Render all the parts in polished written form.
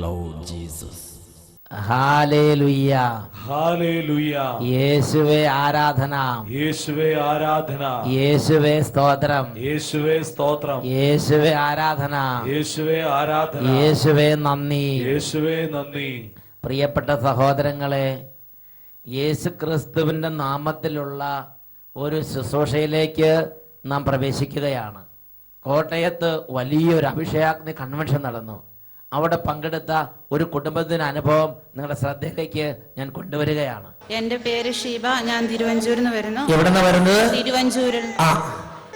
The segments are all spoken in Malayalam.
Lord Jesus. ഹല്ലേലൂയ. ഹല്ലേലൂയ. യേശുവേ ആരാധന. യേശുവേ ആരാധന. യേശുവേ സ്തോത്രം. യേശുവേ സ്തോത്രം. യേശുവേ ആരാധന. യേശുവേ ആരാധന. യേശുവേ നന്ദി. യേശുവേ നന്ദി. പ്രിയപ്പെട്ട സഹോദരങ്ങളെ, യേശു ക്രിസ്തുവിൻ്റെ നാമത്തിലുള്ള ഒരു ശുശ്രൂഷയിലേക്ക് നാം പ്രവേശിക്കുകയാണ്. കോട്ടയത്ത് വലിയൊരു അഭിഷേകാഗ്നി കൺവെൻഷൻ നടന്നു. അവിടെ പങ്കെടുത്ത ഒരു കുടുംബത്തിന് അനുഭവം നിങ്ങളുടെ ശ്രദ്ധയിലേക്ക് ഞാൻ കൊണ്ടുവരികയാണ്. എന്റെ പേര് ഷീബ. ഞാൻ തിരുവഞ്ചൂരിൽ നിന്ന് വരുന്നു. എവിടെ നിന്ന് വരുന്നത്? തിരുവഞ്ചൂരിൽ.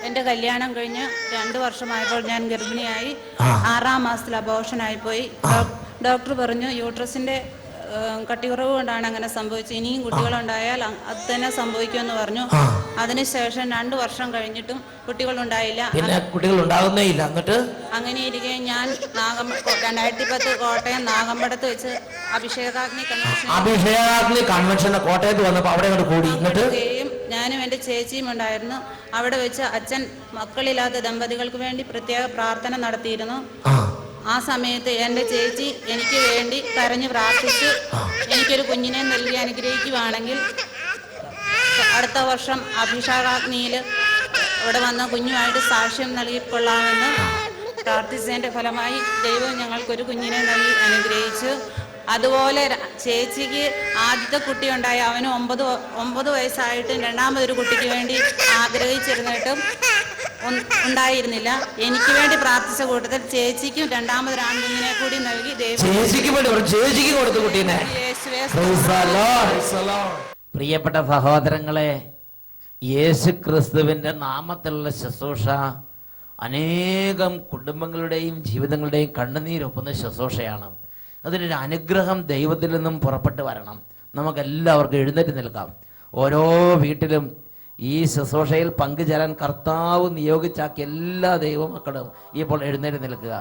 എന്റെ കല്യാണം കഴിഞ്ഞ് 2 വർഷമായപ്പോൾ ഞാൻ ഗർഭിണിയായി. 6-ാം മാസത്തിൽ അബോർഷൻ ആയിപ്പോയി. ഡോക്ടർ പറഞ്ഞു യൂട്രസിന്റെ കട്ടികുറവ് കൊണ്ടാണ് അങ്ങനെ സംഭവിച്ചത്. ഇനിയും കുട്ടികളുണ്ടായാൽ അത് തന്നെ സംഭവിക്കുമെന്ന് പറഞ്ഞു. അതിനുശേഷം 2 വർഷം കഴിഞ്ഞിട്ടും കുട്ടികളുണ്ടായില്ല. കുട്ടികൾ ഉണ്ടാകുന്നേ ഇല്ല. എന്നിട്ട് അങ്ങനെ ഇരിക്കെ ഞാൻ 2010 കോട്ടയം നാഗമ്പടത്ത് വെച്ച് അഭിഷേകാഗ്നി കൺവെൻഷൻ കോട്ടയത്ത് വന്നപ്പോൾ അവിടെ കൂടി. ഞാനും എൻ്റെ ചേച്ചിയും ഉണ്ടായിരുന്നു. അവിടെ വെച്ച് അച്ഛൻ മക്കളില്ലാത്ത ദമ്പതികൾക്ക് വേണ്ടി പ്രത്യേക പ്രാർത്ഥന നടത്തിയിരുന്നു. ആ സമയത്ത് എൻ്റെ ചേച്ചി എനിക്ക് വേണ്ടി കരഞ്ഞു പ്രാർത്ഥിച്ച് എനിക്കൊരു കുഞ്ഞിനെ നൽകി അനുഗ്രഹിക്കുവാണെങ്കിൽ അടുത്ത വർഷം അഭിഷേകാഗ്നിയിൽ ഇവിടെ വന്ന കുഞ്ഞുമായിട്ട് സാക്ഷ്യം നൽകിക്കൊള്ളാമെന്ന് പ്രാർത്ഥിച്ചതിൻ്റെ ഫലമായി ദൈവം ഞങ്ങൾക്കൊരു കുഞ്ഞിനെ നൽകി അനുഗ്രഹിച്ചു. അതുപോലെ ചേച്ചിക്ക് ആദ്യത്തെ കുട്ടി ഉണ്ടായി. അവന് 9 വയസ്സായിട്ടും രണ്ടാമതൊരു കുട്ടിക്ക് വേണ്ടി ആഗ്രഹിച്ചിരുന്നിട്ടും ഉണ്ടായിരുന്നില്ല. എനിക്ക് വേണ്ടി പ്രാർത്ഥിച്ച കൂട്ടത്തിൽ ചേച്ചിക്കും രണ്ടാമതൊരു ആൺകുഞ്ഞിനെ കൂടി നൽകി പ്രിയപ്പെട്ട സഹോദരങ്ങളെ, യേശു ക്രിസ്തുവിന്റെ നാമത്തിലുള്ള ശുശ്രൂഷ അനേകം കുടുംബങ്ങളുടെയും ജീവിതങ്ങളുടെയും കണ്ണുനീരൊപ്പുന്ന ശുശ്രൂഷയാണ്. അതിനൊരു അനുഗ്രഹം ദൈവത്തിൽ നിന്നും പുറപ്പെട്ടു വരണം. നമുക്കെല്ലാവർക്കും എഴുന്നേറ്റ് നിൽക്കാം. ഓരോ വീട്ടിലും ഈ ശുശ്രൂഷയിൽ പങ്കുചേരാൻ കർത്താവ് നിയോഗിച്ചാക്കിയ എല്ലാ ദൈവമക്കളും ഇപ്പോൾ എഴുന്നേറ്റ് നിൽക്കുക.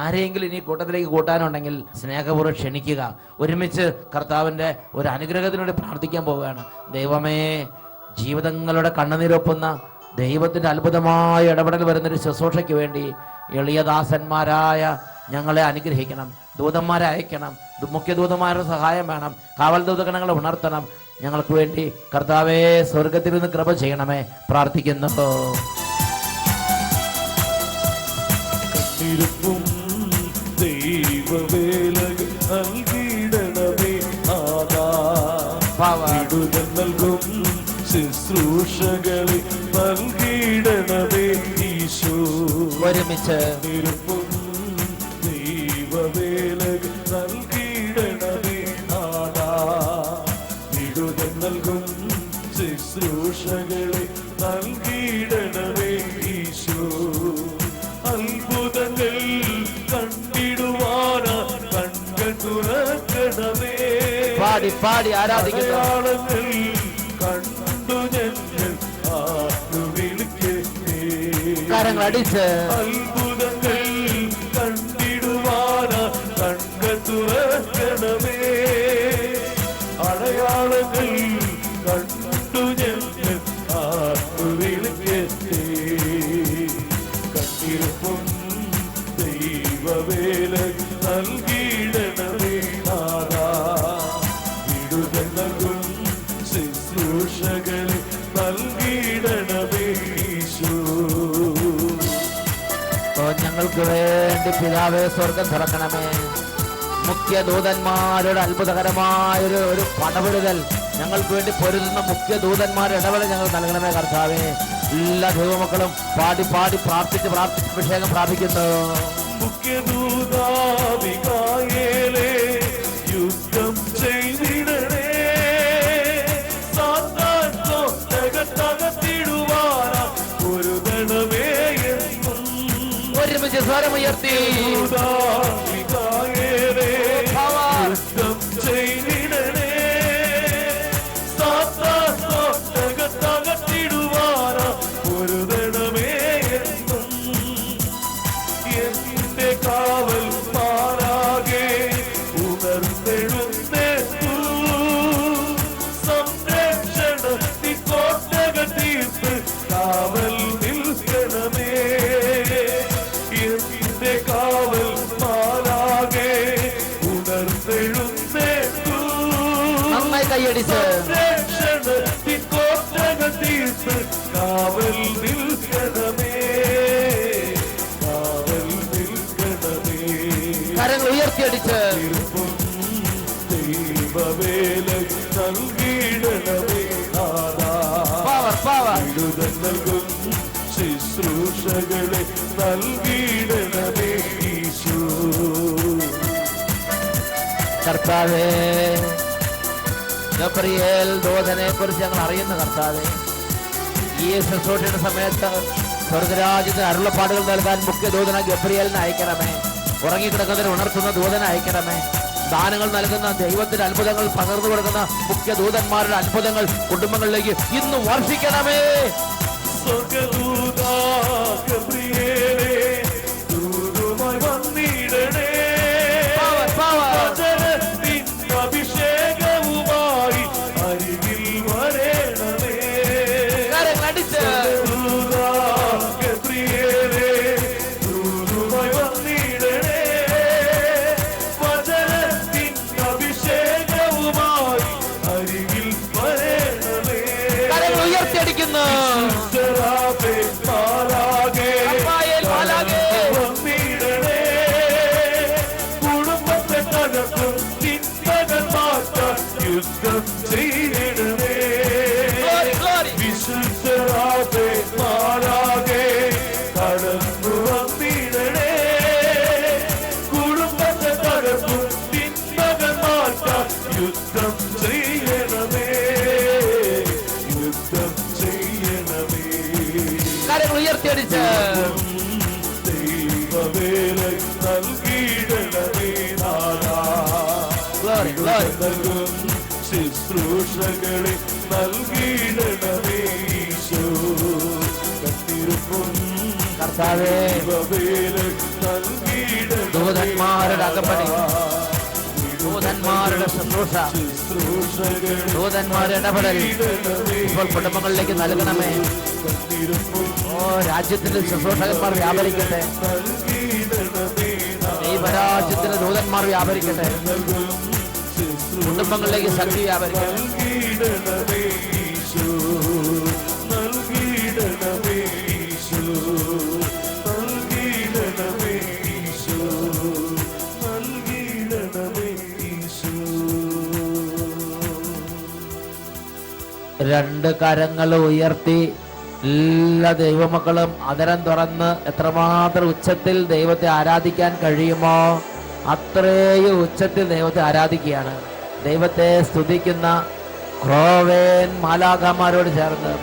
ആരെങ്കിലും ഇനി കൂട്ടത്തിലേക്ക് കൂട്ടാനുണ്ടെങ്കിൽ സ്നേഹപൂർവ്വം ക്ഷണിക്കുക. ഒരുമിച്ച് കർത്താവിൻ്റെ ഒരു അനുഗ്രഹത്തിനോട് പ്രാർത്ഥിക്കാൻ പോവുകയാണ്. ദൈവമേ, ജീവിതങ്ങളുടെ കണ്ണുനീരൊപ്പുന്ന ദൈവത്തിൻ്റെ അത്ഭുതമായ ഇടപെടൽ വരുന്നൊരു ശുശ്രൂഷയ്ക്ക് വേണ്ടി എളിയദാസന്മാരായ ഞങ്ങളെ അനുഗ്രഹിക്കണം. ദൂതന്മാരെ അയക്കണം. മുഖ്യദൂതന്മാരുടെ സഹായം വേണം. കാവൽ ദൂതഗണങ്ങളെ ഉണർത്തണം. ഞങ്ങൾക്ക് വേണ്ടി കർത്താവേ, സ്വർഗത്തിൽ നിന്ന് കൃപ ചെയ്യണമേ. പ്രാർത്ഥിക്കുന്നു. ശുശ്രൂഷകളെ നൽകിയിടണമേ ഈശോ. ഒരുമിച്ച് ദൈവവേലകൾ നൽകിയിടണമേ നാഥാ. വിടുതൽ നൽകും ശുശ്രൂഷകളെ നൽകിയിടണമേ ഈശോ. അത്ഭുതങ്ങൾ കണ്ടിടുവാന കണ്കൾ തുറക്കണമേ. പാടി ആരാധിക്കുന്നു. കണ്ടു ഞങ്ങൾ ആത്മവിളിക്കേ. കരങ്ങളടിച്ച് അത്ഭുതങ്ങൾ കണ്ടിടുവാന കണ്കൾ തുറക്കണമേ. അടയാളങ്ങൾ കണ്ടു ഞങ്ങൾ ആത്മവിളിക്കേ. കണ്ടിരുപ്പും ദൈവവേല നൽകിയിടണമേ നാഥാ. വിടുതൽ നൽകും ശുശ്രൂഷകളെ നൽകിയിടണമേ ഈശോ. ഞങ്ങൾക്ക് വേണ്ടി പിതാവേ, സ്വർഗം തുറക്കണമേ. മുഖ്യദൂതന്മാരുടെ അത്ഭുതകരമായൊരു പടപെടുതൽ ഞങ്ങൾക്ക് വേണ്ടി പൊരുതുന്ന മുഖ്യദൂതന്മാരുടെ ഇടപെടൽ ഞങ്ങൾ നൽകണമേ കർത്താവേ. എല്ലാ ദൈവമക്കളും പാടി പ്രാർത്ഥിച്ച് അഭിഷേകം പ്രാപിക്കുന്നു. മുഖ്യദൂതാവികായേലേ യുദ്ധം ചെയ്തിടണേ. സാത്താൻ തകർത്തിടുവാന പൊരുതണമേ എന്നും. ഒരുമിച്ച് സ്വരമുയർത്തി യുദ്ധം ചെയ്തിടണേ. സാത്താൻ തകർത്തിടുവാന പൊരുതണമേ എന്നും. എന്റെ കാവൽ മാറാകെ ഉണർന്നെഴുന്നേറ്റു. സംരക്ഷണത്തി കോട്ടകൾ തീർത്ത് കാവൽ നിൽക്കണമേ. എന്റെ കാവൽ കാവൽ നിൽക്കണമേ, കാവൽ നിൽക്കണമേ. കരങ്ങൾ ഉയർത്തിയടിച്ച് ദൈവവേല നൽകിയിടണമേ നാഥാ. വിടുതൽ നൽകും ശുശ്രൂഷകളെ നൽകിയിടണമേ ഈശോ. കർത്താവേ, ഗബ്രിയേൽ ദൂതനെ കുറിച്ച് ഞങ്ങൾ അറിയുന്ന കർത്താവേ, ഈ ശുശ്രൂഷയുടെ സമയത്ത് സ്വർഗരാജ്യത്തിന് അരുളപ്പാടുകൾ നൽകാൻ മുഖ്യ ദൂതന ഗബ്രിയേലിനെ അയക്കണമേ. ഉറങ്ങിക്കിടക്കുന്നതിന് ഉണർത്തുന്ന ദൂതനെ അയക്കണമേ. ദാനങ്ങൾ നൽകുന്ന ദൈവത്തിന്റെ അത്ഭുതങ്ങൾ പകർന്നു കൊടുക്കുന്ന മുഖ്യ ദൂതന്മാരുടെ അത്ഭുതങ്ങൾ കുടുംബങ്ങളിലേക്ക് ഇന്ന് വർഷിക്കണമേ. സ്വർഗ്ഗദൂതാ ഗബ്രിയേലേ, ദൂതുമായി വന്നിടണേ. വചനത്തിൻ അഭിഷേകവുമായി അരികിൽ വരണമേ. സ്വർഗ്ഗദൂതാ ഗബ്രിയേലേ, ദൂതുമായി വന്നിടണേ. വചനത്തിൻ അഭിഷേകവുമായി അരികിൽ വരണമേ. ഉയർത്തിയടിക്കുന്നു കുടുംബത്തെ തകർക്കും ചിന്തകൾ മാറ്റാൻ യുദ്ധം ചെയ്തിടണേ. വിശുദ്ധരാതെ മാറാകെ കടന്നു വന്നിടണേ. കുടുംബത്തെ തകർക്കും ചിന്തകൾ മാറ്റാൻ യുദ്ധം ചെയ്യണമേ, യുദ്ധം ചെയ്യണമേ. ഉയർത്തിയടിച്ച് ദൈവവേല നൽകിയിടണമേ നാഥാ. നൽകും ശുശ്രൂഷകളെ നൽകിയിടണമേ ഈശോ. കത്തിരുപ്പും കർത്താവേ, ദൈവവേല നൽകിയിടണമേ ദൂതന്മാരുടെ അകമ്പടി, ദൂതന്മാരുടെ ശുശ്രൂഷ, ദൂതന്മാരുടെ ഇടപെടൽ ഇപ്പോൾ കുടുംബങ്ങളിലേക്ക് നൽകണമേ. ഓ, രാജ്യത്തിന്റെ ശുശ്രൂഷകന്മാർ വ്യാപരിക്കട്ടെ, ദൈവരാജ്യത്തിന്റെ ദൂതന്മാർ വ്യാപരിക്കട്ടെ, കുടുംബങ്ങളിലേക്ക് ശക്തി വ്യാപരിക്കട്ടെ. രണ്ട് കരങ്ങൾ ഉയർത്തി എല്ലാ ദൈവമക്കളും അതരം തുറന്ന് എത്രമാത്രം ഉച്ചത്തിൽ ദൈവത്തെ ആരാധിക്കാൻ കഴിയുമോ അത്രയും ഉച്ചത്തിൽ ദൈവത്തെ ആരാധിക്കുകയാണ്. ദൈവത്തെ സ്തുതിക്കുന്ന ക്രോവേൻ മാലാഖമാരോട് ചേർന്ന്,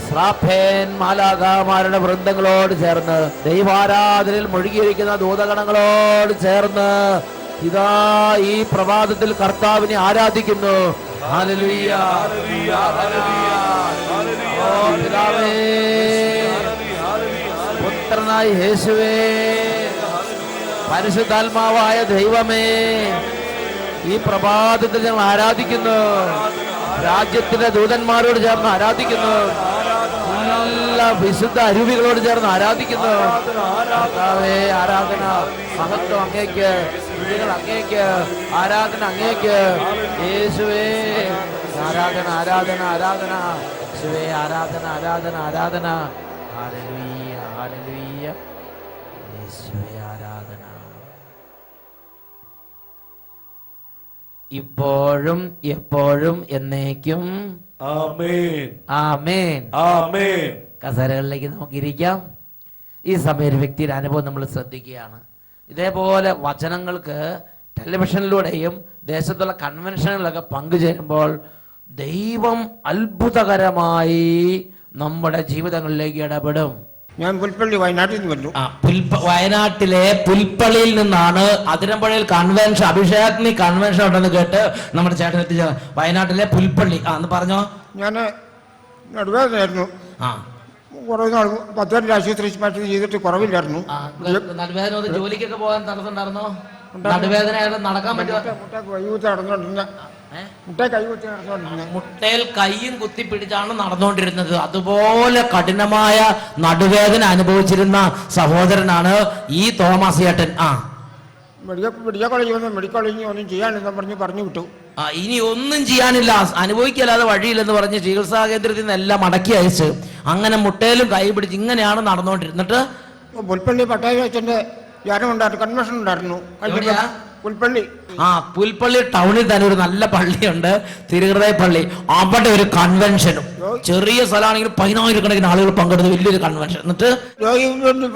സ്രാഫേൻ മാലാഖമാരുടെ വൃന്ദങ്ങളോട് ചേർന്ന്, ദൈവാരാധനയിൽ മുഴുകിയിരിക്കുന്ന ദൂതഗണങ്ങളോട് ചേർന്ന് ഇതാ ഈ പ്രഭാതത്തിൽ കർത്താവിനെ ആരാധിക്കുന്നു. ഹല്ലേലൂയ, ഓ പിതാവേ, പുത്രനായ യേശുവേ, പരിശുദ്ധാത്മാവായ ദൈവമേ, ഈ പ്രഭാതത്തിൽ ഞങ്ങൾ ആരാധിക്കുന്നു. രാജ്യത്തിന്റെ ദൂതന്മാരോട് ചേർന്ന് ആരാധിക്കുന്നു. എല്ലാ വിശുദ്ധ അരുവികളോട് ചേർന്ന് ആരാധിക്കുന്നു. കർത്താവേ, ആരാധന മഹത്വം അങ്ങേക്ക്, സ്തുതികൾ അങ്ങേക്ക്, ആരാധന അങ്ങേക്ക്. യേശുവേ, ആരാധന ആരാധന ആരാധന, യേശുവേ, ആരാധന ആരാധന ആരാധന. ഹല്ലേലൂയ, ഹല്ലേലൂയ, യേശുവേ ആരാധന. ഇപ്പോഴും എപ്പോഴും എന്നേക്കും ആമേൻ, ആമേൻ, ആമേൻ. കസേരകളിലേക്ക് നമുക്ക് ഇരിക്കാം. ഈ സമയം ഒരു വ്യക്തിയുടെ അനുഭവം നമ്മൾ ശ്രദ്ധിക്കുകയാണ്. ഇതേപോലെ വചനങ്ങൾക്ക് ടെലിവിഷനിലൂടെയും ദേശത്തുള്ള കൺവെൻഷനുകളിലൊക്കെ പങ്കുചേരുമ്പോൾ ദൈവം അത്ഭുതകരമായി നമ്മുടെ ജീവിതങ്ങളിലേക്ക് ഇടപെടും. ഞാൻ പുൽപ്പള്ളി വയനാട്ടിൽ നിന്ന് വരുന്നു. വയനാട്ടിലെ പുൽപ്പള്ളിയിൽ നിന്നാണ് അതിരമ്പുഴയിൽ കൺവെൻഷൻ, അഭിഷേക് കൺവെൻഷൻ ഉണ്ടെന്ന് കേട്ട് നമ്മുടെ ചേട്ടൻ എത്തിച്ച വയനാട്ടിലെ പുൽപ്പള്ളി. എന്ന് പറഞ്ഞോ. ഞാൻ നടുവേദനയായിരുന്നു. കുറേ നാൾ 10 ആശുപത്രി ചെയ്തിട്ട് കുറവില്ലായിരുന്നു. നടുവേദന ജോലിക്കൊക്കെ പോകാൻ തടസ്സമുണ്ടായിരുന്നോ? നടുവേദന നടക്കാൻ പറ്റുമോ? കൈകുത്തി നടന്നുകൊണ്ടിരുന്ന മുട്ടയിൽ കൈയും കുത്തി പിടിച്ചാണ് നടന്നുകൊണ്ടിരുന്നത്. അതുപോലെ കഠിനമായ നടുവേദന അനുഭവിച്ചിരുന്ന സഹോദരനാണ് ഈ തോമസ് ചേട്ടൻ. മെഡിക്കൽ കോളേജിൽ വന്ന് മെഡിക്കൽ കോളേജിൽ ഒന്നും ചെയ്യാനെന്ന് പറഞ്ഞു വിട്ടു. ഇനി ഒന്നും ചെയ്യാനില്ല, അനുഭവിക്കല്ലാതെ വഴിയില്ലെന്ന് പറഞ്ഞ് ചികിത്സാ കേന്ദ്രത്തിൽ നിന്ന് എല്ലാം മടക്കി അയച്ച് അങ്ങനെ മുട്ടയിലും കൈ പിടിച്ച് ഇങ്ങനെയാണ് നടന്നുകൊണ്ടിരുന്നിട്ട് പുൽപ്പള്ളി പട്ടായ അച്ഛൻ്റെ ധ്യാനം ഉണ്ടായിരുന്നു, കൺവെൻഷൻ ഉണ്ടായിരുന്നു. പുൽപ്പള്ളി പുൽപ്പള്ളി ടൗണിൽ തന്നെ ഒരു നല്ല പള്ളിയുണ്ട്, തിരുഹൃദയ പള്ളി. അവിടെ ഒരു കൺവെൻഷനും, ചെറിയ സ്ഥലമാണെങ്കിൽ 10,000 ആളുകൾ പങ്കെടുത്ത് വലിയൊരു കൺവെൻഷൻ. എന്നിട്ട് രോഗി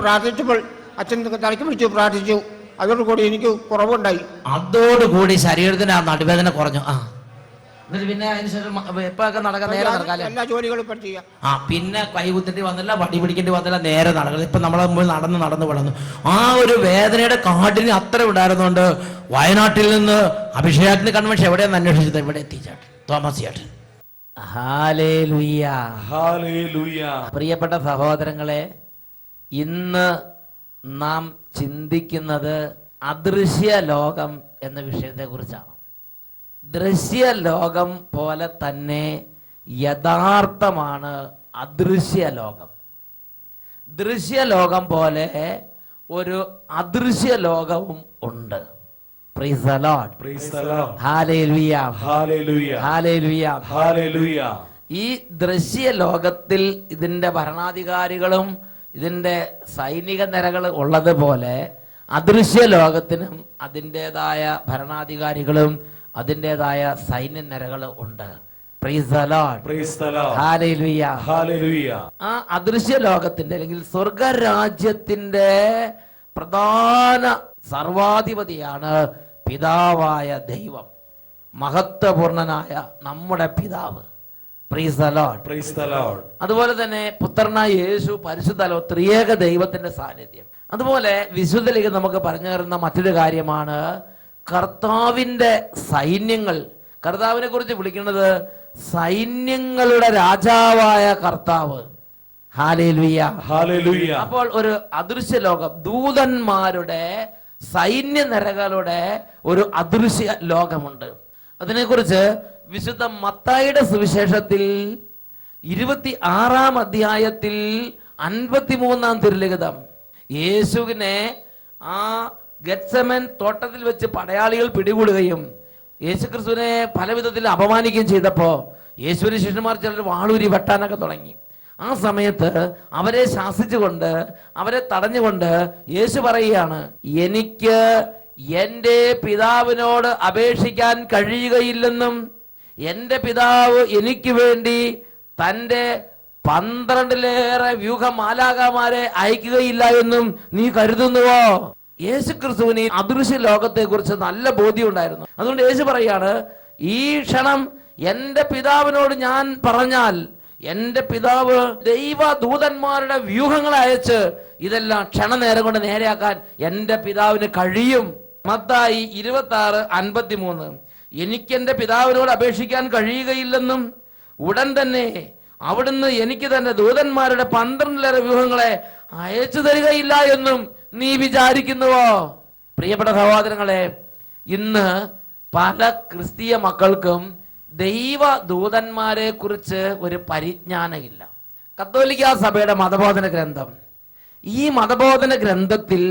പ്രാർത്ഥിച്ചപ്പോൾ അച്ഛൻ തലയ്ക്ക് പിടിച്ചു പ്രാർത്ഥിച്ചു. അതോടുകൂടി എനിക്ക് കുറവുണ്ടായി. അതോടുകൂടി ശരീരത്തിന് ആ നടുവേദന കുറഞ്ഞു. എന്നിട്ട് പിന്നെ അതിനുശേഷം എപ്പോഴൊക്കെ നടക്കാൻ നേരെ നടക്കാല്ലേ, എല്ലാ ജോലികളും ഇപ്പം ചെയ്യാം. പിന്നെ കൈ കുത്തിട്ട് വന്നില്ല, വടി പിടിക്കേണ്ടി വന്നില്ല, നേരെ നടക്കുന്നത്. ഇപ്പൊ നമ്മളെ മുമ്പിൽ നടന്ന് വളർന്നു. ആ ഒരു വേദനയുടെ കാഠിന്യം അത്ര ഉണ്ടായിരുന്നുകൊണ്ട് വയനാട്ടിൽ നിന്ന് അഭിഷേകത്തിന് കൺവെൻഷൻ എവിടെയെന്ന് അന്വേഷിച്ചത് ഇവിടെ എത്തിച്ചേട്ടൻ, തോമസ് ചേട്ടൻ. Hallelujah, hallelujah. പ്രിയപ്പെട്ട സഹോദരങ്ങളെ, ഇന്ന് നാം ചിന്തിക്കുന്നത് അദൃശ്യ ലോകം എന്ന വിഷയത്തെ കുറിച്ചാണ്. ദൃശ്യ ലോകം പോലെ തന്നെ യഥാർത്ഥമാണ് അദൃശ്യ ലോകം. ദൃശ്യ പോലെ ഒരു അദൃശ്യ ലോകവും ഉണ്ട്. Price the Lord, praise the Lord, hallelujah, hallelujah, hallelujah, hallelujah. ഈ ദൃശ്യ ലോകത്തിൽ ഇതിന്റെ ഭരണാധികാരികളും ഇതിന്റെ സൈനിക നിരകൾ ഉള്ളതുപോലെ അദൃശ്യ ലോകത്തിനും അതിൻ്റെതായ ഭരണാധികാരികളും അതിൻ്റെതായ സൈന്യ നിരകൾ ഉണ്ട്. Price the Lord, praise the Lord, hallelujah, hallelujah. ആ അദൃശ്യ ലോകത്തിന്റെ അല്ലെങ്കിൽ സ്വർഗരാജ്യത്തിന്റെ പ്രധാന സർവാധിപതിയാണ് പിതാവായ ദൈവം, മഹത്വപൂർണനായ നമ്മുടെ പിതാവ്. Price the Lord, praise the Lord. അതുപോലെ തന്നെ പുത്രനായ യേശു, പരിശുദ്ധ ത്രിയേക ദൈവത്തിന്റെ സാന്നിധ്യം. അതുപോലെ വിശുദ്ധ നമുക്ക് പറഞ്ഞു തരുന്ന മറ്റൊരു കാര്യമാണ് കർത്താവിന്റെ സൈന്യങ്ങൾ. കർത്താവിനെ കുറിച്ച് വിളിക്കുന്നത് സൈന്യങ്ങളുടെ രാജാവായ കർത്താവ്. Hallelujah, hallelujah. അപ്പോൾ ഒരു അദൃശ്യ ലോകം, ദൂതന്മാരുടെ സൈന്യ നിരകളുടെ ഒരു അദൃശ്യ ലോകമുണ്ട്. അതിനെക്കുറിച്ച് വിശുദ്ധ മത്തായിയുടെ സുവിശേഷത്തിൽ 26-ാം അധ്യായത്തിൽ 53-ാം തിരുലിഖിതം, യേശുവിനെ ആ ഗെത്സമൻ തോട്ടത്തിൽ വെച്ച് പടയാളികൾ പിടികൂടുകയും യേശുക്രിസ്തുവിനെ പല വിധത്തിൽ അപമാനിക്കുകയും ചെയ്തപ്പോ യേശുവിന്റെ ശിഷ്യന്മാർ ചിലർ വാളൂരി വെട്ടാനൊക്കെ തുടങ്ങി. ആ സമയത്ത് അവരെ ശാസിച്ചുകൊണ്ട് അവരെ തടഞ്ഞുകൊണ്ട് യേശു പറയുകയാണ്, എനിക്ക് എൻ്റെ പിതാവിനോട് അപേക്ഷിക്കാൻ കഴിയുകയില്ലെന്നും എൻ്റെ പിതാവ് എനിക്ക് വേണ്ടി തൻ്റെ 12-ലേറെ വ്യൂഹമാലാകമാരെ അയക്കുകയില്ല എന്നും നീ കരുതുന്നുവോ? യേശു ക്രിസ്തുവിന് അദൃശ്യ ലോകത്തെ കുറിച്ച് നല്ല ബോധ്യം ഉണ്ടായിരുന്നു. അതുകൊണ്ട് യേശു പറയാണ്, ഈ ക്ഷണം എൻ്റെ പിതാവിനോട് ഞാൻ പറഞ്ഞാൽ എൻ്റെ പിതാവ് ദൈവദൂതന്മാരുടെ വ്യൂഹങ്ങളെ അയച്ച് ഇതെല്ലാം ക്ഷണനേരം കൊണ്ട് നേരെയാക്കാൻ എൻ്റെ പിതാവിന് കഴിയും. മത്തായി 26:53, എനിക്ക് എൻ്റെ പിതാവിനോട് അപേക്ഷിക്കാൻ കഴിയുകയില്ലെന്നും ഉടൻ തന്നെ അവിടുന്ന് എനിക്ക് തന്നെ ദൂതന്മാരുടെ 12-ലേറെ വ്യൂഹങ്ങളെ അയച്ചു തരികയില്ല എന്നും നീ വിചാരിക്കുന്നുവോ? പ്രിയപ്പെട്ട സഹോദരങ്ങളെ, ഇന്ന് പല ക്രിസ്തീയ മക്കൾക്കും ദൈവദൂതന്മാരെ കുറിച്ച് ഒരു പരിജ്ഞാനമില്ല. കത്തോലിക്കാ സഭയുടെ മതബോധന ഗ്രന്ഥം, ഈ മതബോധന ഗ്രന്ഥത്തിൽ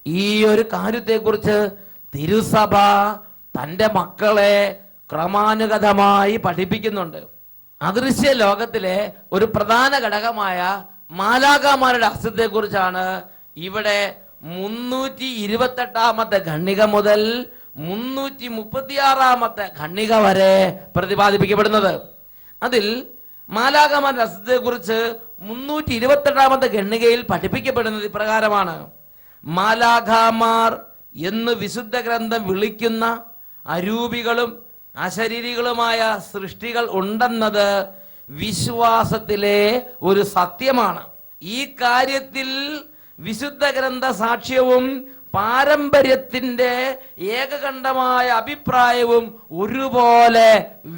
ഈ ഒരു കാര്യത്തെക്കുറിച്ച് തിരുസഭ തൻ്റെ മക്കളെ ക്രമാനുഗതമായി പഠിപ്പിക്കുന്നുണ്ട്. അദൃശ്യ ലോകത്തിലെ ഒരു പ്രധാന ഘടകമായ മാലാഖമാരുടെ അസ്തിത്വത്തെ കുറിച്ചാണ് ഇവിടെ 328-ാമത്തെ ഖണ്ഡിക മുതൽ 336-ാമത്തെ ഖണ്ഡിക വരെ പ്രതിപാദിപ്പിക്കപ്പെടുന്നത്. അതിൽ മാലാഖമാരുടെ അസ്തിത്വത്തെ കുറിച്ച് 328-ാമത്തെ ഖണ്ഡികയിൽ പഠിപ്പിക്കപ്പെടുന്നത് ഇപ്രകാരമാണ്: മാലാഖമാർ എന്ന് വിശുദ്ധ ഗ്രന്ഥം വിളിക്കുന്ന അരൂപികളും അശരീരികളുമായ സൃഷ്ടികൾ ഉണ്ടെന്നത് വിശ്വാസത്തിലെ ഒരു സത്യമാണ്. ഈ കാര്യത്തിൽ വിശുദ്ധ ഗ്രന്ഥ സാക്ഷ്യവും പാരമ്പര്യത്തിന്റെ ഏകകണ്ഠമായ അഭിപ്രായവും ഒരുപോലെ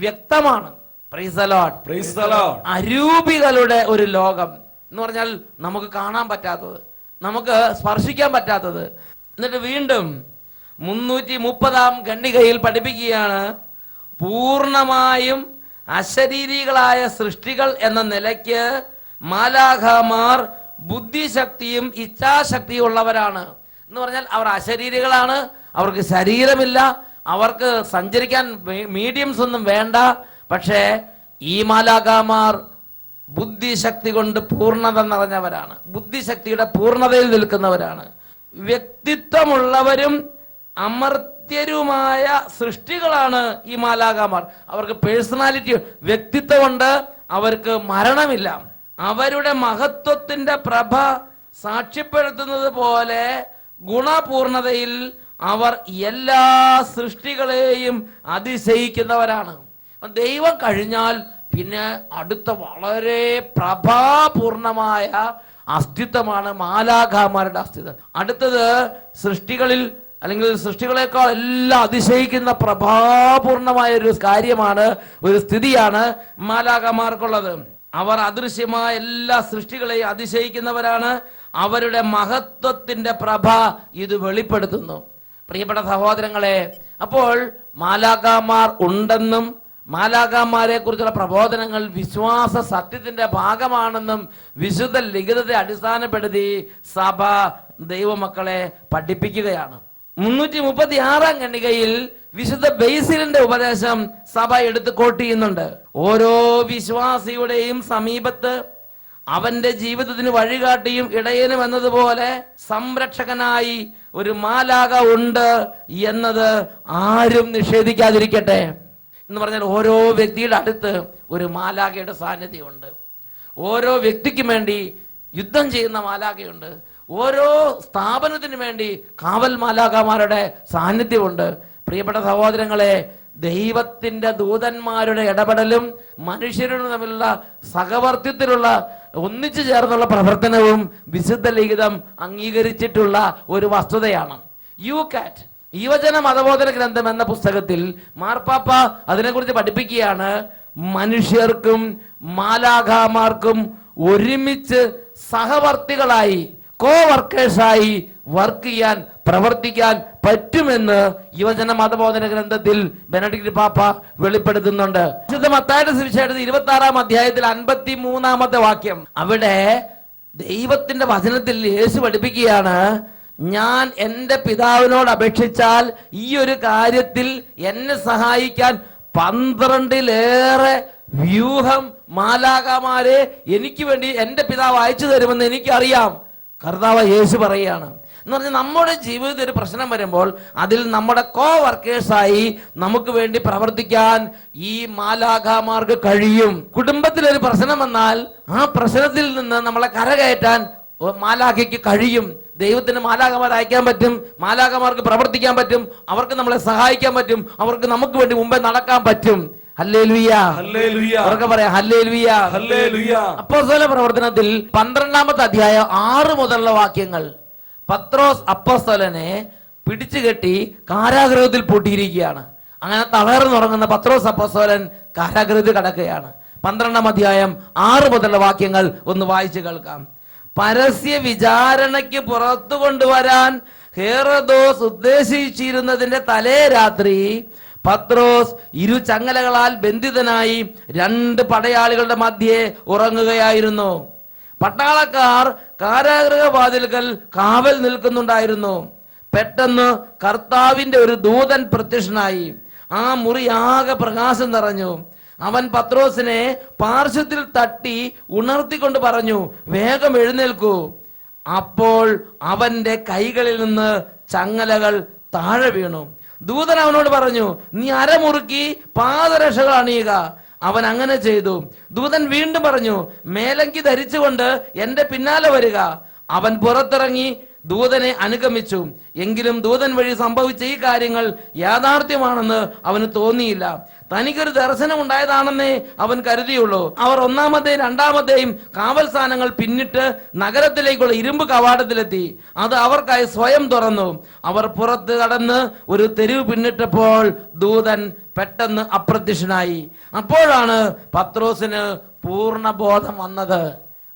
വ്യക്തമാണ്. Praise the Lord, praise the Lord. അരൂപികളുടെ ഒരു ലോകം എന്ന് പറഞ്ഞാൽ നമുക്ക് കാണാൻ പറ്റാത്തത്, നമുക്ക് സ്പർശിക്കാൻ പറ്റാത്തത്. എന്നിട്ട് വീണ്ടും 330-ാം ഖണ്ഡികയിൽ പഠിപ്പിക്കുകയാണ്, പൂർണ്ണമായും അശരീരികളായ സൃഷ്ടികൾ എന്ന നിലയ്ക്ക് മാലാഖമാർ ബുദ്ധിശക്തിയും ഇച്ഛാശക്തിയും ഉള്ളവരാണ്. എന്ന് പറഞ്ഞാൽ അവർ അശരീരികളാണ്, അവർക്ക് ശരീരമില്ല, അവർക്ക് സഞ്ചരിക്കാൻ മീഡിയംസ് ഒന്നും വേണ്ട. പക്ഷേ ഈ മാലാഖമാർ ബുദ്ധിശക്തി കൊണ്ട് പൂർണ്ണത നിറഞ്ഞവരാണ്, ബുദ്ധിശക്തിയുടെ പൂർണ്ണതയിൽ നിൽക്കുന്നവരാണ്. വ്യക്തിത്വമുള്ളവരും അമർത്യരുമായ സൃഷ്ടികളാണ് ഈ മാലാഖമാർ. അവർക്ക് പേഴ്സണാലിറ്റി, വ്യക്തിത്വമുണ്ട്, അവർക്ക് മരണമില്ല. അവരുടെ മഹത്വത്തിന്റെ പ്രഭ സാക്ഷ്യപ്പെടുത്തുന്നത് പോലെ ഗുണപൂർണതയിൽ അവർ എല്ലാ സൃഷ്ടികളെയും അതിശയിക്കുന്നവരാണ്. ദൈവം കഴിഞ്ഞാൽ പിന്നെ അടുത്ത വളരെ പ്രഭാപൂർണമായ അസ്തിത്വമാണ് മാലാഖമാരുടെ അസ്തിത്വം. അടുത്തത് സൃഷ്ടികളിൽ അല്ലെങ്കിൽ സൃഷ്ടികളെക്കാൾ എല്ലാം അതിശയിക്കുന്ന പ്രഭാപൂർണമായ ഒരു കാര്യമാണ്, ഒരു സ്ഥിതിയാണ് മാലാഖമാർക്കുള്ളത്. അവർ അദൃശ്യമായ എല്ലാ സൃഷ്ടികളെയും അതിശയിക്കുന്നവരാണ്. അവരുടെ മഹത്വത്തിന്റെ പ്രഭ ഇത് വെളിപ്പെടുത്തുന്നു. പ്രിയപ്പെട്ട സഹോദരങ്ങളെ, അപ്പോൾ മാലാഖമാർ ഉണ്ടെന്നും മാലാഖമാരെ കുറിച്ചുള്ള പ്രബോധനങ്ങൾ വിശ്വാസ സത്യത്തിന്റെ ഭാഗമാണെന്നും വിശുദ്ധ ലിഖിതത്തെ അടിസ്ഥാനപ്പെടുത്തി സഭ ദൈവമക്കളെ പഠിപ്പിക്കുകയാണ്. 336 ഖണ്ഡികയിൽ വിശുദ്ധ ബേസിലിന്റെ ഉപദേശം സഭ എടുത്ത് കോട്ട് ചെയ്യുന്നുണ്ട്. ഓരോ വിശ്വാസിയുടെയും സമീപത്ത് അവന്റെ ജീവിതത്തിന് വഴികാട്ടിയും ഇടയനും എന്നതുപോലെ സംരക്ഷകനായി ഒരു മാലാഖ ഉണ്ട് എന്നത് ആരും നിഷേധിക്കാതിരിക്കട്ടെ. എന്ന് പറഞ്ഞാൽ ഓരോ വ്യക്തിയുടെ അടുത്ത് ഒരു മാലാഖയുടെ സാന്നിധ്യമുണ്ട്. ഓരോ വ്യക്തിക്കും വേണ്ടി യുദ്ധം ചെയ്യുന്ന മാലാഖയുണ്ട്. ഓരോ സ്ഥാപനത്തിന് വേണ്ടി കാവൽ മാലാഖമാരുടെ സാന്നിധ്യമുണ്ട്. പ്രിയപ്പെട്ട സഹോദരങ്ങളെ, ദൈവത്തിന്റെ ദൂതന്മാരുടെ ഇടപെടലും മനുഷ്യരുടെ തമ്മിലുള്ള സഹവർത്തിത്വത്തിലുള്ള ഒന്നിച്ചു ചേർന്നുള്ള പ്രവർത്തനവും വിശുദ്ധ ലിഖിതം അംഗീകരിച്ചിട്ടുള്ള ഒരു വസ്തുതയാണ്. യുകാറ്റ് യുവജന മതബോധന ഗ്രന്ഥം എന്ന പുസ്തകത്തിൽ മാർപ്പാപ്പ അതിനെക്കുറിച്ച് പഠിപ്പിക്കുകയാണ്. മനുഷ്യർക്കും മാലാഖമാർക്കും ഒരുമിച്ച് സഹവർത്തികളായി, കോ വർക്കേഴ്സായി വർക്ക് ചെയ്യാൻ, പ്രവർത്തിക്കാൻ പറ്റുമെന്ന് യുവജന മതബോധന ഗ്രന്ഥത്തിൽ ബെനഡിക്ട് പാപ്പ വെളിപ്പെടുത്തുന്നുണ്ട്. വിശുദ്ധ മത്തായിയുടെ സുവിശേഷത്തിൽ 26-ാം അധ്യായത്തിൽ 53-ാമത്തെ വാക്യം, അവിടെ ദൈവത്തിന്റെ വചനത്തിൽ യേശു പഠിപ്പിക്കുകയാണ്, ഞാൻ എൻ്റെ പിതാവിനോട് അപേക്ഷിച്ചാൽ ഈ ഒരു കാര്യത്തിൽ എന്നെ സഹായിക്കാൻ 12-ലേറെ വ്യൂഹം മാലാഖമാരെ എനിക്ക് വേണ്ടി എൻ്റെ പിതാവ് അയച്ചു തരുമെന്ന് എനിക്കറിയാം. കർത്താവ് യേശു പറയുകയാണ്. എന്ന് പറഞ്ഞാൽ നമ്മുടെ ജീവിതത്തിൽ ഒരു പ്രശ്നം വരുമ്പോൾ അതിൽ നമ്മുടെ കോ വർക്കേഴ്സായി നമുക്ക് വേണ്ടി പ്രവർത്തിക്കാൻ ഈ മാലാഖമാർക്ക് കഴിയും. കുടുംബത്തിലൊരു പ്രശ്നം വന്നാൽ ആ പ്രശ്നത്തിൽ നിന്ന് നമ്മളെ കരകയറ്റാൻ മാലാഖയ്ക്ക് കഴിയും. ദൈവത്തിന് മാലാഖമാർ അയക്കാൻ പറ്റും, മാലാഖമാർക്ക് പ്രവർത്തിക്കാൻ പറ്റും, അവർക്ക് നമ്മളെ സഹായിക്കാൻ പറ്റും, അവർക്ക് നമുക്ക് വേണ്ടി മുമ്പേ നടക്കാൻ പറ്റും. Hallelujah, hallelujah. അവർക്ക് പറയാം ഹല്ലേലൂയ, ഹല്ലേലൂയ. അപ്പോസ്തല പ്രവർത്തനത്തിൽ 12-ാമത്തെ അധ്യായം 6 മുതലുള്ള വാക്യങ്ങൾ, പത്രോസ് അപ്പോസ്തലനെ പിടിച്ചുകെട്ടി കാരാഗൃഹത്തിൽ പൂട്ടിയിരിക്കുകയാണ്. അങ്ങനെ തളർന്നുറങ്ങുന്ന പത്രോസ് അപ്പോസ്തലൻ കാരാഗൃഹത്തിൽ കിടക്കുകയാണ്. 12-ാം അധ്യായം 6 മുതലുള്ള വാക്യങ്ങൾ ഒന്ന് വായിച്ചു കേൾക്കാം. പരസ്യ വിചാരണയ്ക്ക് പുറത്തു കൊണ്ടുവരാൻ ഹേറോദോസ് ഉദ്ദേശിച്ചിരുന്നതിന്റെ തലേ രാത്രി പത്രോസ് ഇരുചങ്ങലകളാൽ ബന്ധിതനായി 2 പടയാളികളുടെ മധ്യേ ഉറങ്ങുകയായിരുന്നു. പട്ടാളക്കാർ കാരാഗൃഹവാതിൽക്കൽ കാവൽ നിൽക്കുന്നുണ്ടായിരുന്നു. പെട്ടെന്ന് കർത്താവിന്റെ ഒരു ദൂതൻ പ്രത്യക്ഷനായി. ആ മുറി ആകെ പ്രകാശം നിറഞ്ഞു. അവൻ പത്രോസിനെ പാർശ്വത്തിൽ തട്ടി ഉണർത്തിക്കൊണ്ട് പറഞ്ഞു, വേഗം എഴുന്നേൽക്കൂ. അപ്പോൾ അവന്റെ കൈകളിൽ നിന്ന് ചങ്ങലകൾ താഴെ വീണു. ദൂതൻ അവനോട് പറഞ്ഞു, നീ അരമുറുക്കി പാദരക്ഷകൾ അണിയുക. അവൻ അങ്ങനെ ചെയ്തു. ദൂതൻ വീണ്ടും പറഞ്ഞു, മേലങ്കി ധരിച്ചുകൊണ്ട് എന്റെ പിന്നാലെ വരിക. അവൻ പുറത്തിറങ്ങി ദൂതനെ അനുഗമിച്ചു. എങ്കിലും ദൂതൻ വഴി സംഭവിച്ച ഈ കാര്യങ്ങൾ യാഥാർത്ഥ്യമാണെന്ന് അവന് തോന്നിയില്ല. തനിക്കൊരു ദർശനം ഉണ്ടായതാണെന്നേ അവൻ കരുതിയുള്ളൂ. അവർ 1-മത്തെയും 2-മത്തെയും കാവൽ സ്ഥാനങ്ങൾ പിന്നിട്ട് നഗരത്തിലേക്കുള്ള ഇരുമ്പ് കവാടത്തിലെത്തി. അത് അവർക്കായി സ്വയം തുറന്നു. അവർ പുറത്ത് കടന്ന് ഒരു തെരുവ് പിന്നിട്ടപ്പോൾ ദൂതൻ പെട്ടെന്ന് അപ്രത്യക്ഷനായി. അപ്പോഴാണ് പത്രോസിന് പൂർണ്ണബോധം വന്നത്.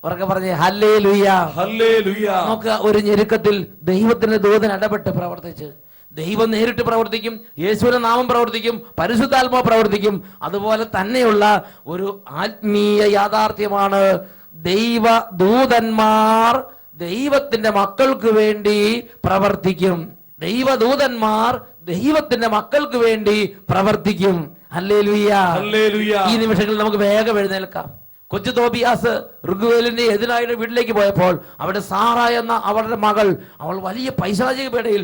അവർക്ക് പറഞ്ഞേ ഹല്ലേലൂയ, ഹല്ലേലൂയ. നമുക്ക് ഒരു ഞെരുക്കത്തിൽ ദൈവത്തിന്റെ ദൂതൻ ഇടപെട്ട് പ്രവർത്തിച്ച്, ദൈവം നേരിട്ട് പ്രവർത്തിക്കും, യേശുവിന്റെ നാമം പ്രവർത്തിക്കും, പരിശുദ്ധാത്മാവ് പ്രവർത്തിക്കും. അതുപോലെ തന്നെയുള്ള ഒരു ആത്മീയ യാഥാർത്ഥ്യമാണ് ദൈവ ദൂതന്മാർ ദൈവത്തിന്റെ മക്കൾക്ക് വേണ്ടി പ്രവർത്തിക്കും. ദൈവദൂതന്മാർ ദൈവത്തിന്റെ മക്കൾക്ക് വേണ്ടി പ്രവർത്തിക്കും. ഹല്ലേലൂയ. ഹല്ലേലൂയ. ഈ നിമിഷങ്ങളിൽ നമുക്ക് വേഗം എഴുന്നേൽക്കാം. കൊച്ചു തോബിയാസ് ഋഗ്വേലിന്റെ എതിനായുടെ വീട്ടിലേക്ക് പോയപ്പോൾ അവിടെ സാറ എന്ന അവരുടെ മകൾ, അവൾ വലിയ പൈശാചിക പീഡയിൽ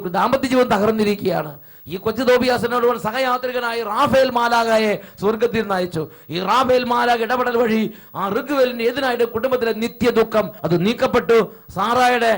ദാമ്പത്യ ജീവിതം തകർന്നിരിക്കുകയാണ്. ഈ കൊച്ചു തോബിയാസിനോട് സഹയാത്രികനായി റാഫേൽ മാലാഖയെ സ്വർഗത്തിൽ നിന്ന് അയച്ചു. ഈ റാഫേൽ മാലാഖ ഇടപെടൽ വഴി ആ ഋഗ്വേലിന്റെ എതിനായുടെ കുടുംബത്തിലെ നിത്യ ദുഃഖം അത് നീക്കപ്പെട്ടു. സാറായുടെ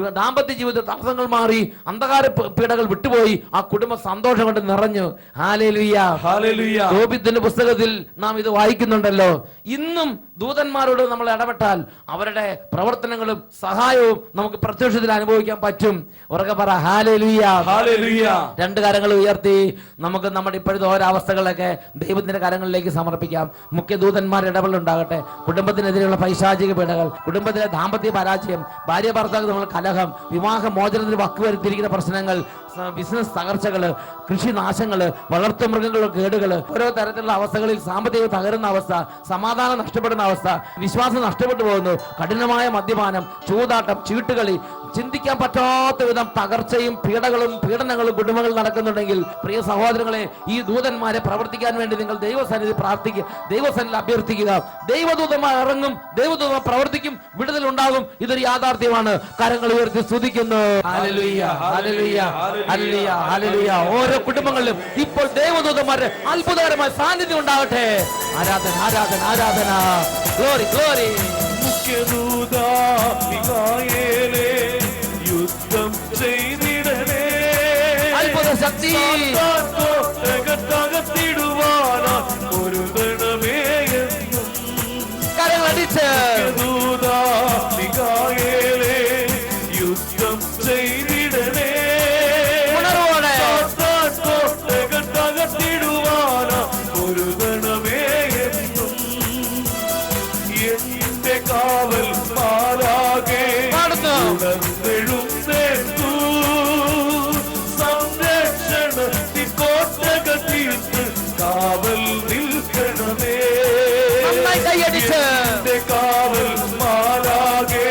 ദാമ്പത്യ ജീവിത തടസ്സങ്ങൾ മാറി, അന്ധകാര പീഡകൾ വിട്ടുപോയി, ആ കുടുംബം സന്തോഷം കൊണ്ട് നിറഞ്ഞു. ഹല്ലേലൂയ. ഹല്ലേലൂയ. തോബിത്തിന്റെ പുസ്തകത്തിൽ നാം ഇത് വായിക്കുന്നുണ്ടല്ലോ. ഇന്നും ദൂതന്മാരോട് നമ്മൾ ഇടപെട്ടാൽ അവരുടെ പ്രവർത്തനങ്ങളും സഹായവും നമുക്ക് പ്രത്യക്ഷത്തിൽ അനുഭവിക്കാൻ പറ്റും. ഉറക്കെ പറ ഹല്ലേലൂയ. ഹല്ലേലൂയ. രണ്ട് കരങ്ങൾ ഉയർത്തി നമുക്ക് നമ്മുടെ ഇപ്പോഴത്തെ ഓരോ അവസ്ഥകളൊക്കെ ദൈവത്തിന്റെ കരങ്ങളിലേക്ക് സമർപ്പിക്കാം. മുഖ്യ ദൂതന്മാർ ഇടപെടലുണ്ടാകട്ടെ. കുടുംബത്തിനെതിരെയുള്ള പൈശാചിക പീഡകൾ, കുടുംബത്തിലെ ദാമ്പത്യ പരാജയം, ഭാര്യ ഭർത്താവ് തമ്മിൽ കലഹം, വിവാഹ മോചനത്തിന് വക്കുവരുത്തിയിരിക്കുന്ന പ്രശ്നങ്ങൾ, ബിസിനസ് തകർച്ചകള്, കൃഷി നാശങ്ങള്, വളർത്തുമൃഗങ്ങളുടെ കേടുകള്, ഓരോ തരത്തിലുള്ള അവസ്ഥകളിൽ സാമ്പത്തിക തകരുന്ന അവസ്ഥ, സമാധാനം നഷ്ടപ്പെടുന്ന അവസ്ഥ, വിശ്വാസം നഷ്ടപ്പെട്ടു പോകുന്നു, കഠിനമായ മദ്യപാനം, ചൂതാട്ടം, ചീട്ടുകളി, ചിന്തിക്കാൻ പറ്റാത്ത വിധം തകർച്ചയും പീഡനങ്ങളും കുടുംബങ്ങളിൽ നടക്കുന്നുണ്ടെങ്കിൽ പ്രിയ സഹോദരങ്ങളെ, ഈ ദൂതന്മാരെ പ്രവർത്തിക്കാൻ വേണ്ടി നിങ്ങൾ ദൈവസന്നിധി പ്രാർത്ഥിക്കുക, ദൈവസന്നിധി അഭ്യർത്ഥിക്കുക. ദൈവദൂതന്മാർ ഇറങ്ങും, ദൈവദൂതന്മാർ പ്രവർത്തിക്കും, വിടുതൽ ഉണ്ടാകും. ഇതൊരു യാഥാർത്ഥ്യമാണ്. കരങ്ങൾ ഉയർത്തി സ്തുതിക്കുന്നു. Hallelujah, hallelujah, hallelujah, hallelujah. ഓരോ കുടുംബങ്ങളിലും ഇപ്പോൾ ദൈവദൂതന്മാരുടെ അത്ഭുതകരമായ സാന്നിധ്യം ഉണ്ടാകട്ടെ. ആരാധന, ആരാധന, ആരാധന. Glory, glory. മുഖ്യദൂത മിഖായേലേ, യുദ്ധം ചെയ്തിടണേ. അത്ഭുത ശക്തി തകർത്തിടുവാനാ ഒരു ഗണമേ എന്നും. കരങ്ങളടിച്ച് ദൂത മിഖായേലേ, യുദ്ധം ചെയ്തിടണേ. ഉണർവോടെ തകർത്തിടുവാനാ ഒരു ഗണമേ എന്നും. എന്റെ കാവൽ മാലാകെ ഉണർന്നെഴുന്നേൽക്കൂ. സംരക്ഷണത്തിൻ കോട്ടകൾ തീർത്ത് കാവൽ നിൽക്കണമേ. എന്റെ കാവൽ മാലാകെ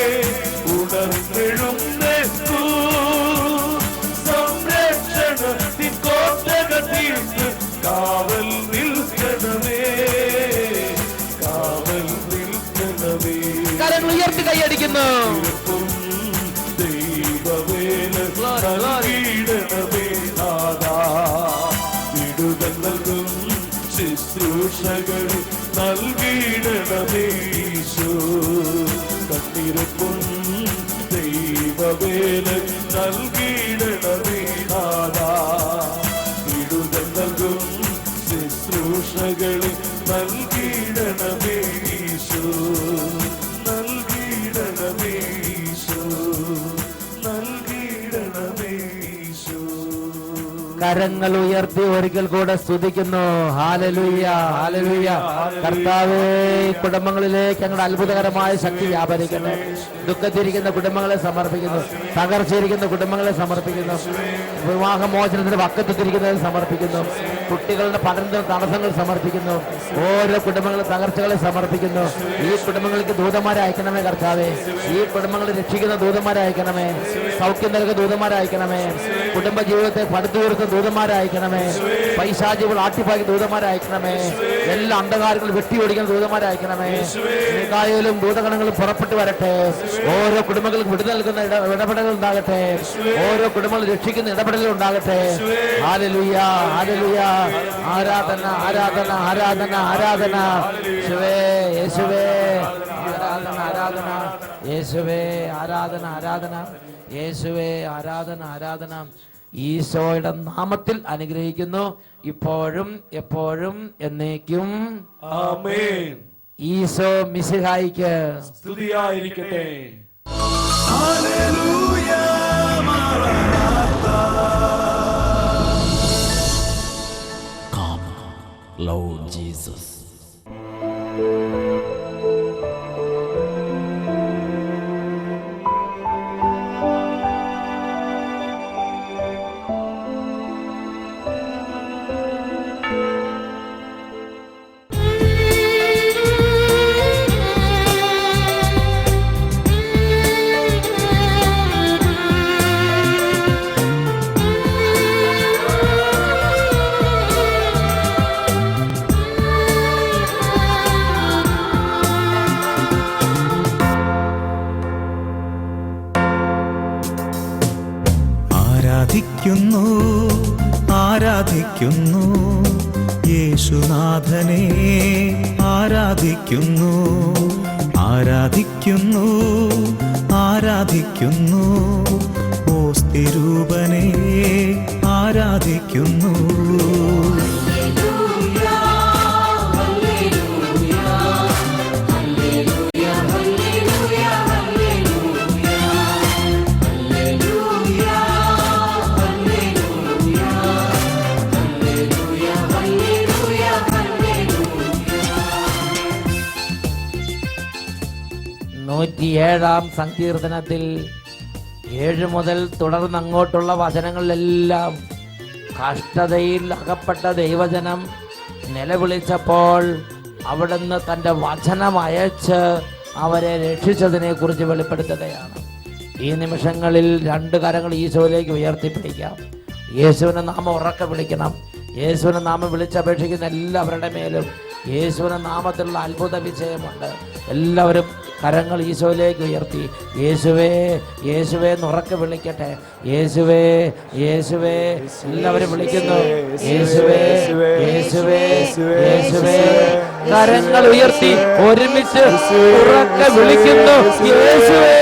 ഉണർന്നെഴുന്നേൽക്കൂ. സംരക്ഷണത്തിൻ കോട്ടകൾ തീർത്ത് കാവൽ നിൽക്കണമേ. കാവൽ നിൽക്കണമേ. കരങ്ങൾ ഉയർത്തി കൈയടിക്കുന്നു. ദൈവവേല നൽകിയിടണമേ നാഥാ. വിടുതൽ നൽകും ശുശ്രൂഷകൾ നൽകിയിടണമേ ഈശോ. കണ്ണിരപ്പും ദൈവവേല നൽകിയിടണമേ നാഥാ. വിടുതൽ നൽകും ശുശ്രൂഷകൾ നൽകിയിടണമേ ഈശോ. നൽകിയിടണമേ ഈശോ. നൽകിയിടണമേ ഈശോ. കരങ്ങൾ ഉയർത്തി ഒരിക്കൽ കൂടെ സ്തുതിക്കുന്നു. Hallelujah, hallelujah. കർത്താവേ, കുടുംബങ്ങളിലേക്ക് ഞങ്ങളുടെ അത്ഭുതകരമായ ശക്തി വ്യാപരിക്കട്ടെ. ദുഃഖത്തിരിക്കുന്ന കുടുംബങ്ങളെ സമർപ്പിക്കുന്നു, തകർച്ചയിരിക്കുന്ന കുടുംബങ്ങളെ സമർപ്പിക്കുന്നു, വിവാഹമോചനത്തിന് വക്കത്തിരിക്കുന്നതിൽ സമർപ്പിക്കുന്നു, കുട്ടികളുടെ പഠനത്തിന് തടസ്സങ്ങൾ സമർപ്പിക്കുന്നു, ഓരോ കുടുംബങ്ങളുടെ തകർച്ചകളെ സമർപ്പിക്കുന്നു. ഈ കുടുംബങ്ങൾക്ക് ദൂതന്മാരെ അയക്കണമേ കർത്താവേ. ഈ കുടുംബങ്ങളെ രക്ഷിക്കുന്ന ദൂതന്മാരെ അയക്കണമേ. സൗഖ്യം നൽകുന്ന ദൂതന്മാരെ അയക്കണമേ. കുടുംബ ജീവിതത്തെ പടുത്തുയർത്തുന്ന ദൂതന്മാരെ അയക്കണമേ. പൈശാചികൾ ആട്ടിപ്പാക്കി ദൂതന്മാരെ അയക്കണമേ. എല്ലാ അന്ധകാരങ്ങളും വെട്ടിയൊടിക്കുന്ന ദൂതന്മാരെ അയക്കണമേ. മിഖായേലും ഭൂതഗണങ്ങളും പുറപ്പെട്ടു വരട്ടെ. ഓരോ കുടുംബങ്ങൾക്ക് വിടുതൽ നൽകുന്ന ഇടപെടലുകൾ ഉണ്ടാകട്ടെ. ഓരോ കുടുംബങ്ങൾ രക്ഷിക്കുന്ന ഇടപെടലുകൾ ഉണ്ടാകട്ടെ. Hallelujah, hallelujah. ആരാധന, ആരാധന, ആരാധന, ആരാധന. യേശുവേ, യേശുവേ, ആരാധന, ആരാധന. യേശുവേ, ആരാധന, ആരാധന. യേശുവേ, ആരാധന, ആരാധന. ഈശോയുടെ നാമത്തിൽ അനുഗ്രഹിക്കുന്നു, ഇപ്പോഴും എപ്പോഴും എന്നേക്കും. ആമേൻ. ഈശോ മിശിഹായിക്ക് സ്തുതിയായിരിക്കട്ടെ. ഹല്ലേലൂയ, മാറാനാഥാ. Come, Lord Jesus. ആരാധിക്കുന്നു ആരാധിക്കുന്നു യേശുനാഥനെ ആരാധിക്കുന്നു ആരാധിക്കുന്നു ആരാധിക്കുന്നു ഓസ്തിരൂപനെ ആരാധിക്കുന്നു. നൂറ്റിയേഴാം സങ്കീർത്തനത്തിൽ 7 മുതൽ തുടർന്ന് അങ്ങോട്ടുള്ള വചനങ്ങളിലെല്ലാം കഷ്ടതയിൽ അകപ്പെട്ട ദൈവജനം നിലവിളിച്ചപ്പോൾ അവിടുന്ന് തൻ്റെ വചനം അയച്ച് അവരെ രക്ഷിച്ചതിനെ കുറിച്ച് വെളിപ്പെടുത്തുകയാണ്. ഈ നിമിഷങ്ങളിൽ 2 കരങ്ങൾ ഈശോയിലേക്ക് ഉയർത്തിപ്പിടിക്കാം. യേശുവിനെ നാമം ഉറക്കെ വിളിക്കണം. യേശുവിനെ നാമം വിളിച്ചപേക്ഷിക്കുന്ന എല്ലാവരുടെ മേലും യേശുവിന്റെ നാമത്തിലുള്ള അത്ഭുത വിജയമുണ്ട്. എല്ലാവരും കരങ്ങൾ ഈശോയിലേക്ക് ഉയർത്തി യേശുവേ യേശുവേ എന്ന് ഉറക്കെ വിളിക്കട്ടെ. യേശുവേ യേശുവേ എല്ലാവരും വിളിക്കുന്നു. യേശുവേ യേശുവേ യേശുവേ കരങ്ങൾ ഉയർത്തി ഒരുമിച്ച് ഉറക്കെ വിളിക്കുന്നു. യേശുവേ